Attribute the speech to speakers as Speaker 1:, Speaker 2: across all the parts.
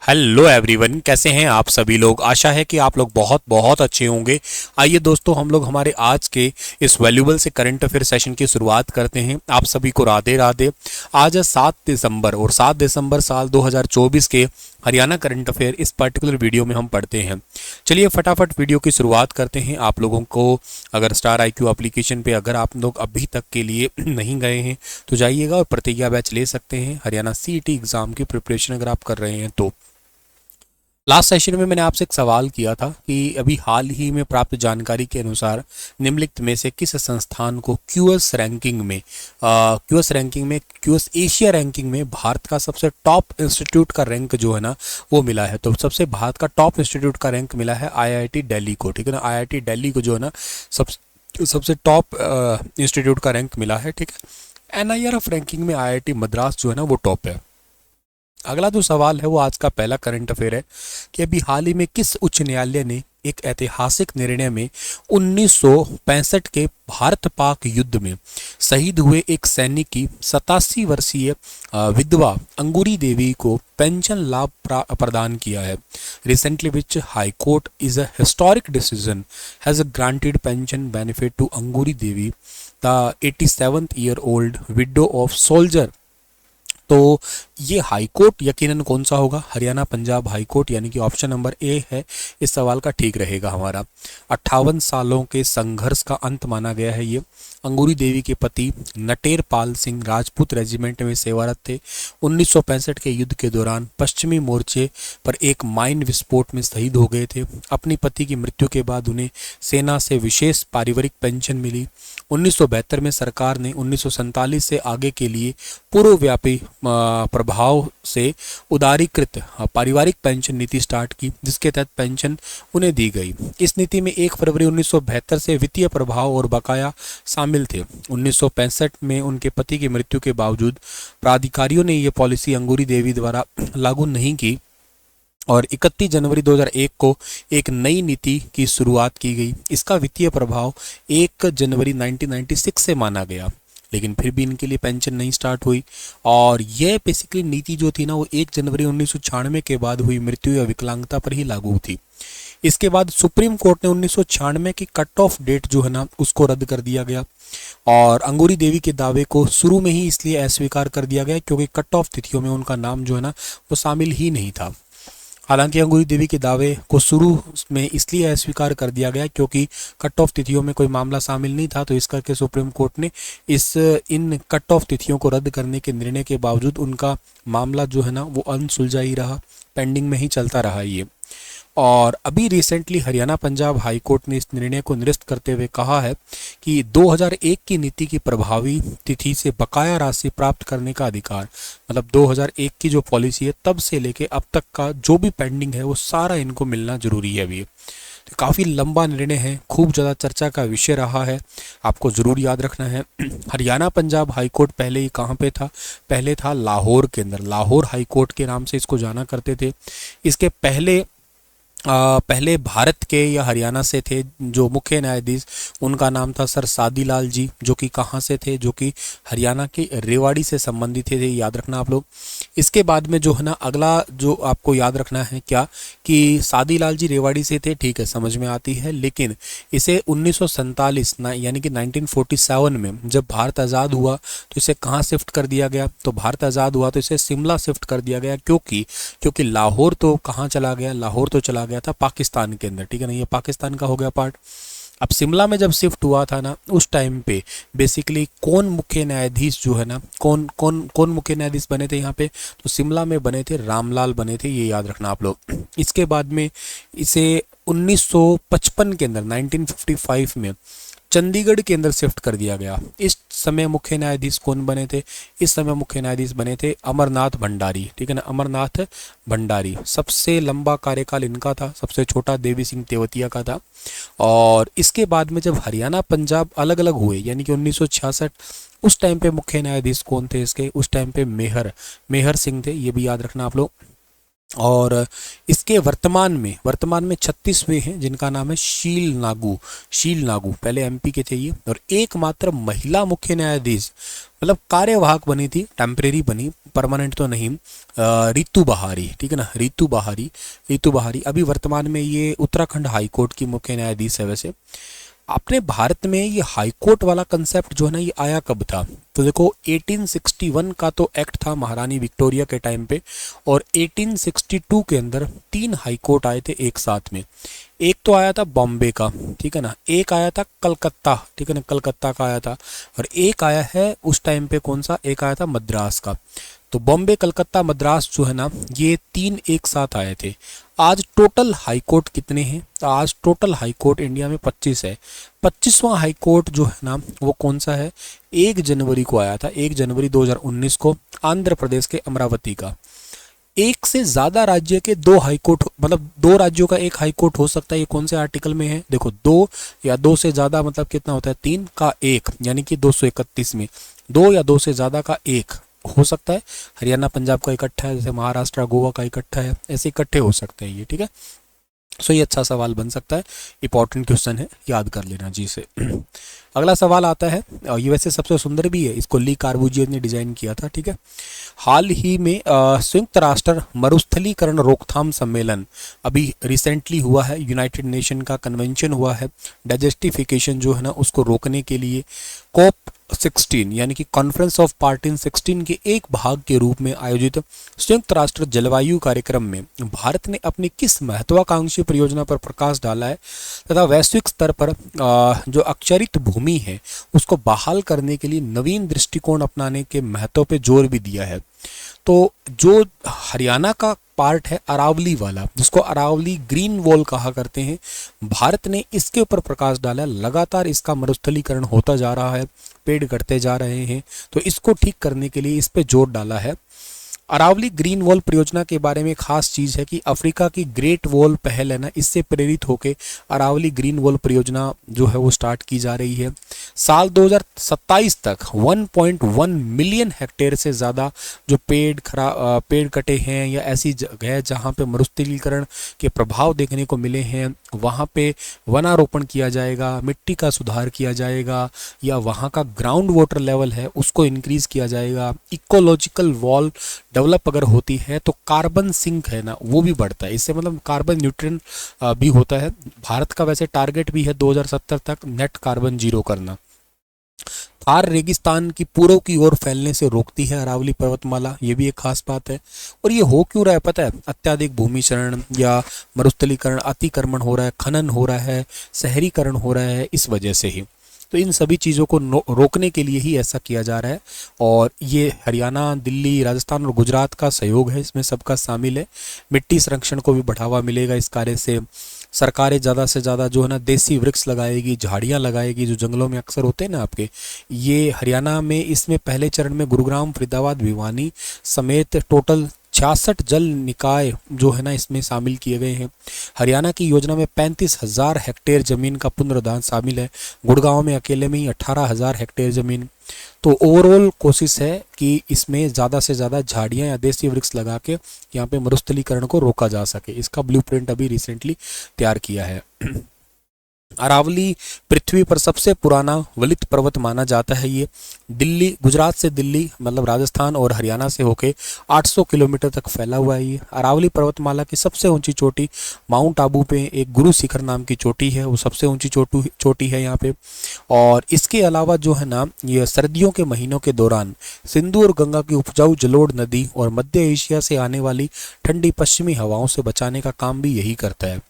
Speaker 1: Hello everyone, कैसे हैं आप सभी लोग। आशा है कि आप लोग बहुत बहुत अच्छे होंगे। आइए दोस्तों, हम लोग हमारे आज के इस वैल्यूबल से करंट अफेयर सेशन की शुरुआत करते हैं। आप सभी को राधे राधे। आज है 7 दिसंबर और 7 दिसंबर साल 2024 के हरियाणा करंट अफेयर इस पर्टिकुलर वीडियो में हम पढ़ते हैं। चलिए फटाफट वीडियो की शुरुआत करते हैं। आप लोगों को अगर स्टार IQ एप्लीकेशन पे अगर आप लोग अभी तक के लिए नहीं गए हैं तो जाइएगा और प्रतिज्ञा बैच ले सकते हैं। हरियाणा CET एग्जाम की प्रिपरेशन अगर आप कर रहे हैं तो लास्ट सेशन में मैंने आपसे एक सवाल किया था कि अभी हाल ही में प्राप्त जानकारी के अनुसार निम्नलिखित में से किस संस्थान को क्यूएस एशिया रैंकिंग में भारत का सबसे टॉप इंस्टीट्यूट का रैंक जो है ना वो मिला है। तो सबसे भारत का टॉप इंस्टीट्यूट का रैंक मिला है IIT दिल्ली को। ठीक है ना, IIT दिल्ली को जो है ना सबसे टॉप इंस्टीट्यूट का रैंक मिला है। ठीक है, NIRF रैंकिंग में IIT मद्रास जो है ना वो टॉप है। अगला जो सवाल है वो आज का पहला करंट अफेयर है कि अभी हाल ही में किस उच्च न्यायालय ने एक ऐतिहासिक निर्णय में 1965 के भारत पाक युद्ध में शहीद हुए एक सैनिक की 87 वर्षीय विधवा अंगूरी देवी को पेंशन लाभ प्रदान किया है। Recently which high court is a historic decision has granted pension benefit to Angoori Devi the 87th year old widow of soldier. तो ये हाई कोर्ट यकीनन कौन सा होगा? हरियाणा पंजाब हाई कोर्ट, यानी कि ऑप्शन नंबर ए है इस सवाल का ठीक रहेगा हमारा। 58 सालों के संघर्ष का अंत माना गया है ये। अंगूरी देवी के पति नटेर पाल सिंह राजपूत रेजिमेंट में सेवारत थे। 1965 के युद्ध के दौरान पश्चिमी मोर्चे पर एक माइन विस्फोट में शहीद हो गए थे। अपनी पति की मृत्यु के बाद उन्हें सेना से विशेष पारिवारिक पेंशन मिली। 1972 में सरकार ने 1947 से आगे के लिए पूर्वव्यापी प्रभाव से उदारीकृत पारिवारिक पेंशन नीति स्टार्ट की, जिसके तहत पेंशन उन्हें दी गई। इस नीति में 1 फरवरी 1972 से वित्तीय प्रभाव और बकाया शामिल थे। 1965 में उनके पति की मृत्यु के बावजूद प्राधिकारियों ने यह पॉलिसी अंगूरी देवी द्वारा लागू नहीं की और 31 जनवरी 2001 को एक नई नीति की शुरुआत की गई। इसका वित्तीय प्रभाव 1 जनवरी 1996 से माना गया, लेकिन फिर भी इनके लिए पेंशन नहीं स्टार्ट हुई। और यह बेसिकली नीति जो थी ना वो 1 जनवरी 1996 के बाद हुई मृत्यु या विकलांगता पर ही लागू थी। इसके बाद सुप्रीम कोर्ट ने 1996 की कट ऑफ डेट जो है ना उसको रद्द कर दिया गया और अंगूरी देवी के दावे को शुरू में ही इसलिए अस्वीकार कर दिया गया क्योंकि कट ऑफ तिथियों में उनका नाम जो है ना वो शामिल ही नहीं था। हालांकि अंगूरी देवी के दावे को शुरू में इसलिए अस्वीकार कर दिया गया क्योंकि कट ऑफ तिथियों में कोई मामला शामिल नहीं था, तो इस करके सुप्रीम कोर्ट ने इन कट ऑफ तिथियों को रद्द करने के निर्णय के बावजूद उनका मामला जो है ना वो अनसुलझा ही रहा, पेंडिंग में ही चलता रहा ये। और अभी recently Haryana Punjab high court ने इस निर्णय को निरस्त करते हुए कहा है कि 2001 की नीति की प्रभावी तिथि से बकाया राशि प्राप्त करने का अधिकार, मतलब 2001 की जो पॉलिसी है तब से लेके अब तक का जो भी पेंडिंग है वो सारा इनको मिलना जरूरी है अभी। तो काफ़ी लंबा निर्णय है, खूब ज़्यादा चर्चा का विषय रहा है, आपको ज़रूर याद रखना है। हरियाणा पंजाब हाई कोर्ट पहले ही कहाँ पे था? पहले था लाहौर के अंदर, लाहौर हाई कोर्ट के नाम से इसको जाना करते थे। इसके पहले भारत के या हरियाणा से थे जो मुख्य न्यायाधीश, उनका नाम था सर सादीलाल जी, जो कि कहाँ से थे? जो कि हरियाणा के रेवाड़ी से संबंधित थे, याद रखना आप लोग। इसके बाद में जो है ना अगला जो आपको याद रखना है क्या कि सादीलाल जी रेवाड़ी से थे, ठीक है, समझ में आती है। लेकिन इसे 1947 यानी कि 1947 में जब भारत आज़ाद हुआ तो इसे कहाँ शिफ्ट कर दिया गया? तो भारत आज़ाद हुआ तो इसे शिमला शिफ्ट कर दिया गया क्योंकि लाहौर तो कहाँ चला गया? लाहौर तो चला गया था पाकिस्तान के अंदर, ठीक है ना, ये पाकिस्तान का हो गया पार्ट। अब शिमला में जब शिफ्ट हुआ था ना उस टाइम पे बेसिकली कौन मुख्य न्यायाधीश जो है ना कौन मुख्य न्यायाधीश बने थे यहाँ पे? तो शिमला में बने थे रामलाल बने थे, ये याद रखना आप लोग। इसके बाद में इसे 1955 के अंदर 1955 में चंडीगढ़ के अंदर शिफ्ट कर दिया गया। इस समय मुख्य न्यायाधीश कौन बने थे? इस समय मुख्य न्यायाधीश बने थे अमरनाथ भंडारी, ठीक है ना, अमरनाथ भंडारी। सबसे लंबा कार्यकाल इनका था, सबसे छोटा देवी सिंह तेवतिया का था। और इसके बाद में जब हरियाणा पंजाब अलग अलग हुए यानी कि 1966, उस टाइम पे मुख्य न्यायाधीश कौन थे इसके? उस टाइम पे मेहर सिंह थे, ये भी याद रखना आप लोग। और इसके वर्तमान में 36वें हैं जिनका नाम है शील नागू, पहले MP के थे ये। और एकमात्र महिला मुख्य न्यायाधीश, मतलब कार्यवाहक बनी थी, टेम्परेरी बनी, परमानेंट तो नहीं, रितु बहारी, ठीक है ना, रितु बहारी अभी वर्तमान में ये उत्तराखंड हाई कोर्ट की मुख्य न्यायाधीश है। वैसे अपने भारत में ये हाई कोर्ट वाला कंसेप्ट जो है ना ये आया कब था, तो देखो 1861 का तो एक्ट था महारानी विक्टोरिया के टाइम पे, और 1862 के अंदर 3 हाई कोर्ट आए थे एक साथ में। एक तो आया था बॉम्बे का, ठीक है ना, एक आया था कलकत्ता, ठीक है ना, कलकत्ता का आया था, और एक आया है उस टाइम पे कौन सा, एक आया था मद्रास का। तो बॉम्बे, कलकत्ता, मद्रास जो है ना ये 3 एक साथ आए थे। आज टोटल हाई कोर्ट कितने हैं, तो आज टोटल हाई कोर्ट इंडिया में 25 है। 25वां हाई कोर्ट जो है ना वो कौन सा है, 1 जनवरी को आया था, 1 जनवरी 2019 को, आंध्र प्रदेश के अमरावती का। एक से ज्यादा राज्य के 2 हाई कोर्ट, मतलब 2 राज्यों का 1 हाई कोर्ट हो सकता है, ये कौन से आर्टिकल में है, देखो 2 या 2 से ज्यादा मतलब कितना होता है, 3 का 1 यानी कि 231 में 2 या 2 से ज्यादा का 1 हो सकता है। हरियाणा पंजाब का इकट्ठा है, जैसे महाराष्ट्र गोवा का इकट्ठा है, ऐसे इकट्ठे हो सकते हैं ये, ठीक है। सो ये अच्छा सवाल बन सकता है, इंपॉर्टेंट क्वेश्चन है, याद कर लेना जी से। अगला सवाल आता है, ये वैसे सबसे सुंदर भी है, इसको ली कार्बूजियर ने डिजाइन किया था, ठीक है। हाल ही में संयुक्त राष्ट्र मरुस्थलीकरण रोकथाम सम्मेलन अभी रिसेंटली हुआ है, यूनाइटेड नेशन का कन्वेंशन हुआ है डेजर्टिफिकेशन जो है ना उसको रोकने के लिए। कॉप 16 यानी कि कॉन्फ्रेंस ऑफ पार्टीज 16 के एक भाग के रूप में आयोजित संयुक्त राष्ट्र जलवायु कार्यक्रम में भारत ने अपनी किस महत्वाकांक्षी परियोजना पर प्रकाश डाला है तथा वैश्विक स्तर पर जो अक्षरित भूमि है उसको बहाल करने के लिए नवीन दृष्टिकोण अपनाने के महत्व पे जोर भी दिया है। तो जो हरियाणा का पार्ट है अरावली वाला, जिसको अरावली ग्रीन वॉल कहा करते हैं, भारत ने इसके ऊपर प्रकाश डाला। लगातार इसका मरुस्थलीकरण होता जा रहा है, पेड़ कटते जा रहे हैं, तो इसको ठीक करने के लिए इस पे जोर डाला है। अरावली ग्रीन वॉल परियोजना के बारे में खास चीज़ है कि अफ्रीका की ग्रेट वॉल पहल है ना, इससे प्रेरित होकर अरावली ग्रीन वॉल परियोजना जो है वो स्टार्ट की जा रही है। साल 2027 तक 1.1 मिलियन हेक्टेयर से ज़्यादा जो पेड़ कटे हैं या ऐसी जगह जहाँ पे मरुस्थलीकरण के प्रभाव देखने को मिले हैं वहाँ पे वनारोपण किया जाएगा, मिट्टी का सुधार किया जाएगा, या वहाँ का ग्राउंड वाटर लेवल है उसको इंक्रीज किया जाएगा। इकोलॉजिकल वॉल डेवलप अगर होती है तो कार्बन सिंक है ना वो भी बढ़ता है, इससे मतलब कार्बन न्यूट्रन भी होता है। भारत का वैसे टारगेट भी है 2070 तक नेट कार्बन जीरो करना। थार रेगिस्तान की पूर्व की ओर फैलने से रोकती है अरावली पर्वतमाला, ये भी एक खास बात है। और ये हो क्यों रहा है पता है, अत्याधिक भूमि क्षरण या मरुस्थलीकरण, अतिक्रमण हो रहा है, खनन हो रहा है, शहरीकरण हो रहा है, इस वजह से ही। तो इन सभी चीज़ों को रोकने के लिए ही ऐसा किया जा रहा है, और ये हरियाणा, दिल्ली, राजस्थान और गुजरात का सहयोग है, इसमें सबका शामिल है। मिट्टी संरक्षण को भी बढ़ावा मिलेगा इस कार्य से। सरकारें ज़्यादा से ज़्यादा जो है ना देसी वृक्ष लगाएगी, झाड़ियाँ लगाएगी जो जंगलों में अक्सर होते हैं ना आपके। ये हरियाणा में इसमें पहले चरण में गुरुग्राम, फरीदाबाद, भिवानी समेत टोटल 66 जल निकाय जो है ना इसमें शामिल किए गए हैं। हरियाणा की योजना में 35,000 हेक्टेयर जमीन का पुनरुद्धार शामिल है। गुड़गांव में अकेले में ही 18,000 हेक्टेयर जमीन। तो ओवरऑल कोशिश है कि इसमें ज़्यादा से ज़्यादा झाड़ियाँ या देसी वृक्ष लगा के यहाँ पे मरुस्थलीकरण को रोका जा सके। इसका ब्लूप्रिंट अभी रिसेंटली तैयार किया है। अरावली पृथ्वी पर सबसे पुराना वलित पर्वत माना जाता है। ये दिल्ली, गुजरात से दिल्ली मतलब राजस्थान और हरियाणा से होके 800 किलोमीटर तक फैला हुआ है। ये अरावली पर्वतमाला की सबसे ऊंची चोटी माउंट आबू पे एक गुरु शिखर नाम की चोटी है, वो सबसे ऊंची चोटी है यहाँ पे। और इसके अलावा जो है ना ये सर्दियों के महीनों के दौरान सिंधु और गंगा की उपजाऊ जलोढ़ नदी और मध्य एशिया से आने वाली ठंडी पश्चिमी हवाओं से बचाने का काम भी यही करता है।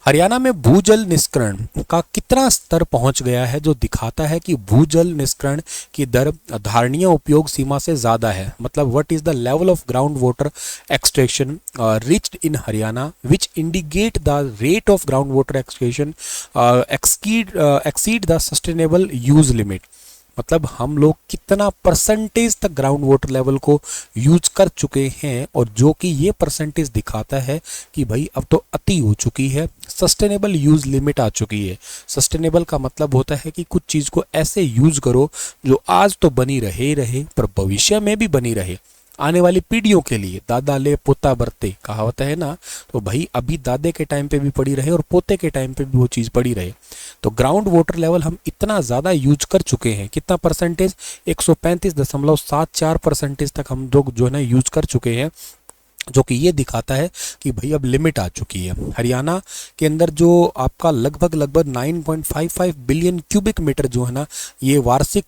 Speaker 1: हरियाणा में भूजल निष्करण का कितना स्तर पहुंच गया है, जो दिखाता है कि भूजल निष्करण की दर धारणीय उपयोग सीमा से ज़्यादा है। मतलब what is the level of ground water extraction reached in Haryana which indicate the rate of ground water extraction exceed the sustainable use limit. मतलब हम लोग कितना परसेंटेज तक ग्राउंड वाटर लेवल को यूज कर चुके हैं, और जो कि ये परसेंटेज दिखाता है कि भाई अब तो अति हो चुकी है, सस्टेनेबल यूज लिमिट आ चुकी है। सस्टेनेबल का मतलब होता है कि कुछ चीज़ को ऐसे यूज करो जो आज तो बनी रहे पर भविष्य में भी बनी रहे। आने वाली पीढ़ियों के लिए, दादा ले पोता बरते कहावत है ना, तो भाई अभी दादे के टाइम पे भी पड़ी रहे और पोते के टाइम पे भी वो चीज़ पड़ी रहे। तो ग्राउंड वाटर लेवल हम इतना ज़्यादा यूज कर चुके हैं, कितना परसेंटेज, 135.74% तक हम लोग जो है ना यूज कर चुके हैं, जो कि ये दिखाता है कि भाई अब लिमिट आ चुकी है। हरियाणा के अंदर जो आपका लगभग लगभग 9.55 बिलियन क्यूबिक मीटर जो है ना, ये वार्षिक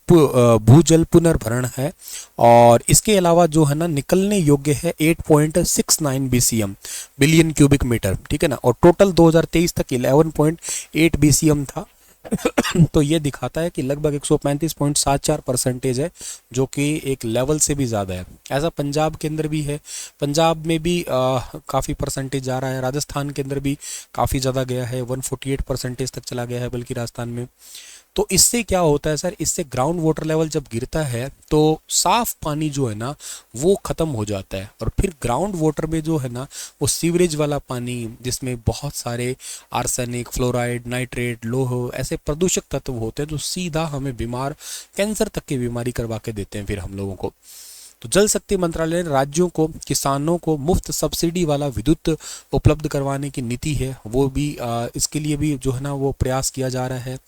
Speaker 1: भूजल पुनर्भरण है। और इसके अलावा जो है ना निकलने योग्य है 8.69 बीसीएम बिलियन क्यूबिक मीटर, ठीक है ना। और टोटल 2023 तक 11.8 बीसीएम था। तो ये दिखाता है कि लगभग 135.74% है, जो कि एक लेवल से भी ज़्यादा है। ऐसा पंजाब के अंदर भी है, पंजाब में भी काफ़ी परसेंटेज जा रहा है, राजस्थान के अंदर भी काफ़ी ज़्यादा गया है, 148% तक चला गया है बल्कि राजस्थान में। तो इससे क्या होता है सर, इससे ग्राउंड वाटर लेवल जब गिरता है तो साफ पानी जो है ना वो ख़त्म हो जाता है, और फिर ग्राउंड वाटर में जो है ना वो सीवरेज वाला पानी, जिसमें बहुत सारे आर्सेनिक, फ्लोराइड, नाइट्रेट, लोह ऐसे प्रदूषक तत्व होते हैं जो सीधा हमें बीमार, कैंसर तक की बीमारी करवा के देते हैं फिर हम लोगों को। तो जल शक्ति मंत्रालय ने राज्यों को, किसानों को मुफ्त सब्सिडी वाला विद्युत उपलब्ध करवाने की नीति है, वो भी इसके लिए भी जो है ना वो प्रयास किया जा रहा है।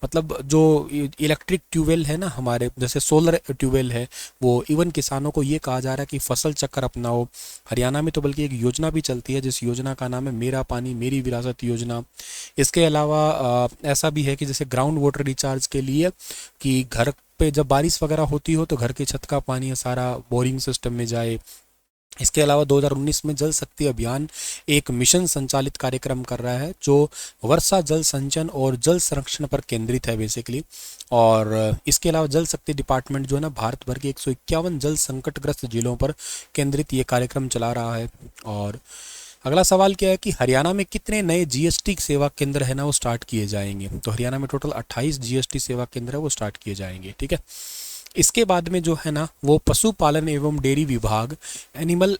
Speaker 1: मतलब जो इलेक्ट्रिक ट्यूबवेल है ना हमारे, जैसे सोलर ट्यूबवेल है, वो इवन किसानों को ये कहा जा रहा है कि फसल चक्कर अपनाओ। हरियाणा में तो बल्कि एक योजना भी चलती है जिस योजना का नाम है मेरा पानी मेरी विरासत योजना। इसके अलावा ऐसा भी है कि जैसे ग्राउंड वाटर रिचार्ज के लिए कि घर पे जब बारिश वगैरह होती हो तो घर की छत का पानी सारा बोरिंग सिस्टम में जाए। इसके अलावा 2019 में जल शक्ति अभियान एक मिशन संचालित कार्यक्रम कर रहा है जो वर्षा जल संचयन और जल संरक्षण पर केंद्रित है बेसिकली। और इसके अलावा जल शक्ति डिपार्टमेंट जो है ना भारत भर के 151 जल संकटग्रस्त जिलों पर केंद्रित ये कार्यक्रम चला रहा है। और अगला सवाल क्या है कि हरियाणा में कितने नए जीएसटी सेवा केंद्र है ना वो स्टार्ट किए जाएंगे। तो हरियाणा में टोटल 28 जीएसटी सेवा केंद्र है वो स्टार्ट किए जाएंगे, ठीक है। इसके बाद में जो है ना वो पशुपालन एवं डेयरी विभाग, animal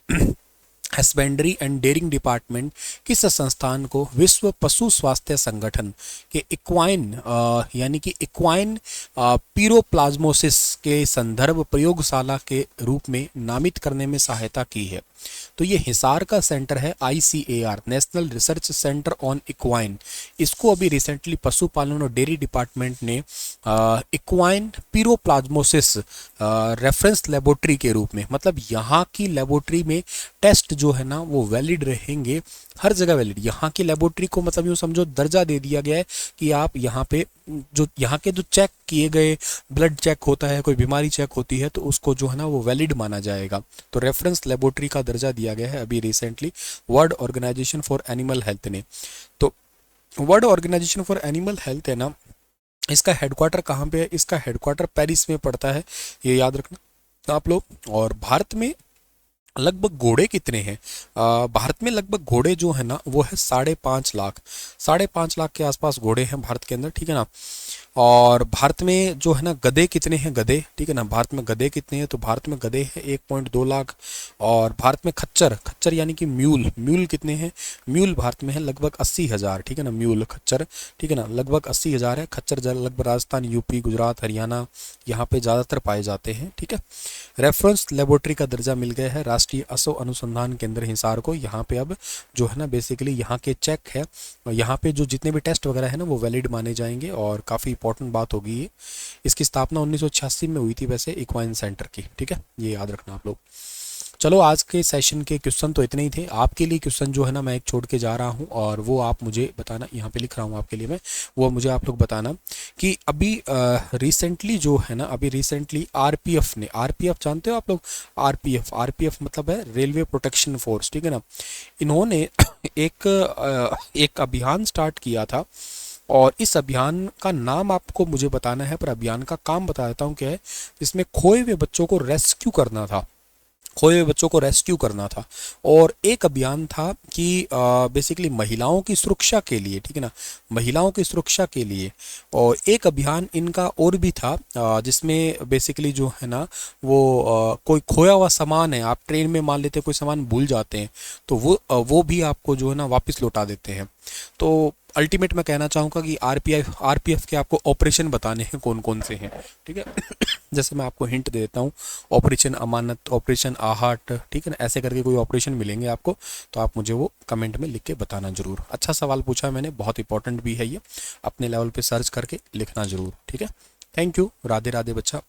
Speaker 1: husbandry and dairying department किस संस्थान को विश्व पशु स्वास्थ्य संगठन के इक्वाइन यानी कि इक्वाइन पीरोप्लाज्मोसिस के संदर्भ प्रयोगशाला के रूप में नामित करने में सहायता की है। तो ये हिसार का सेंटर है ICAR, national research centre on equine. इसको अभी रिसेंटली पशुपालन और डेयरी डिपार्टमेंट ने इक्वाइन पीरोप्लाज्मोसिस रेफरेंस लेबोरेटरी के रूप में, मतलब यहाँ की लेबोरेटरी में टेस्ट जो है ना वो वैलिड रहेंगे, हर जगह वैलिड। यहाँ की लेबोरेटरी को मतलब यूँ समझो दर्जा दे दिया गया है कि आप यहाँ पे जो यहाँ के जो चेक किए गए ब्लड चेक होता है, कोई बीमारी चेक होती है तो उसको जो है ना वो वैलिड माना जाएगा। तो रेफरेंस लेबोरेटरी का दर्जा दिया गया है अभी recently World Organisation for Animal Health ने। तो World Organisation for Animal Health है ना, इसका हेडक्वार्टर कहाँ पे है, इसका हेडक्वार्टर पेरिस में पड़ता है, ये याद रखना आप लोग। और भारत में लगभग घोड़े कितने हैं, भारत में लगभग घोड़े जो है ना वो है 5.5 लाख, 5.5 लाख के आसपास घोड़े हैं भारत के अंदर, ठीक है ना। और भारत में जो है ना गधे कितने हैं, गधे, ठीक है ना, भारत में गधे कितने हैं, तो भारत में गधे हैं 1.2 लाख। और भारत में खच्चर, खच्चर यानी कि म्यूल, म्यूल कितने हैं, म्यूल भारत में है लगभग 80,000, ठीक है ना, म्यूल खच्चर, ठीक है ना, लगभग 80,000 है खच्चर। लगभग राजस्थान, यूपी, गुजरात, हरियाणा यहाँ पे ज़्यादातर पाए जाते हैं, ठीक है। रेफरेंस लेबोरेटरी का दर्जा मिल गया है राष्ट्रीय अश्व अनुसंधान केंद्र हिसार को। यहाँ पे अब जो है ना बेसिकली यहाँ के चेक है, यहाँ पे जो जितने भी टेस्ट वगैरह है ना वो वैलिड माने जाएंगे, और काफ़ी इंपॉर्टेंट बात होगी ये। इसकी स्थापना 1986 में हुई थी वैसे इक्वाइन सेंटर की, ठीक है, ये याद रखना आप लोग। चलो आज के सेशन के क्वेश्चन तो इतने ही थे। आपके लिए क्वेश्चन जो है ना मैं एक छोड़ के जा रहा हूँ, और वो आप मुझे बताना, यहाँ पे लिख रहा हूँ आपके लिए मैं, वो मुझे आप लोग बताना कि अभी रिसेंटली जो है ना, अभी रिसेंटली आरपीएफ ने, आरपीएफ जानते हो आप लोग, आरपीएफ, आरपीएफ मतलब है रेलवे प्रोटेक्शन फोर्स, ठीक है ना। इन्होंने एक अभियान स्टार्ट किया था, और इस अभियान का नाम आपको मुझे बताना है, पर अभियान का काम बता देता हूँ क्या है। इसमें खोए हुए बच्चों को रेस्क्यू करना था, खोए हुए बच्चों को रेस्क्यू करना था। और एक अभियान था कि बेसिकली महिलाओं की सुरक्षा के लिए, ठीक है ना, महिलाओं की सुरक्षा के लिए। और एक अभियान इनका और भी था जिसमें बेसिकली जो है ना वो कोई खोया हुआ सामान है, आप ट्रेन में मान लेते कोई सामान भूल जाते हैं, तो वो भी आपको जो है ना वापस लौटा देते हैं। तो अल्टीमेट मैं कहना चाहूँगा कि आरपीएफ के आपको ऑपरेशन बताने हैं कौन कौन से हैं, ठीक है। जैसे मैं आपको हिंट दे देता हूँ, ऑपरेशन अमानत, ऑपरेशन आहट, ठीक है ना, ऐसे करके कोई ऑपरेशन मिलेंगे आपको, तो आप मुझे वो कमेंट में लिख के बताना जरूर। अच्छा सवाल पूछा मैंने, बहुत इंपॉर्टेंट भी है ये, अपने लेवल पे सर्च करके लिखना जरूर, ठीक है। थैंक यू, राधे राधे बच्चा।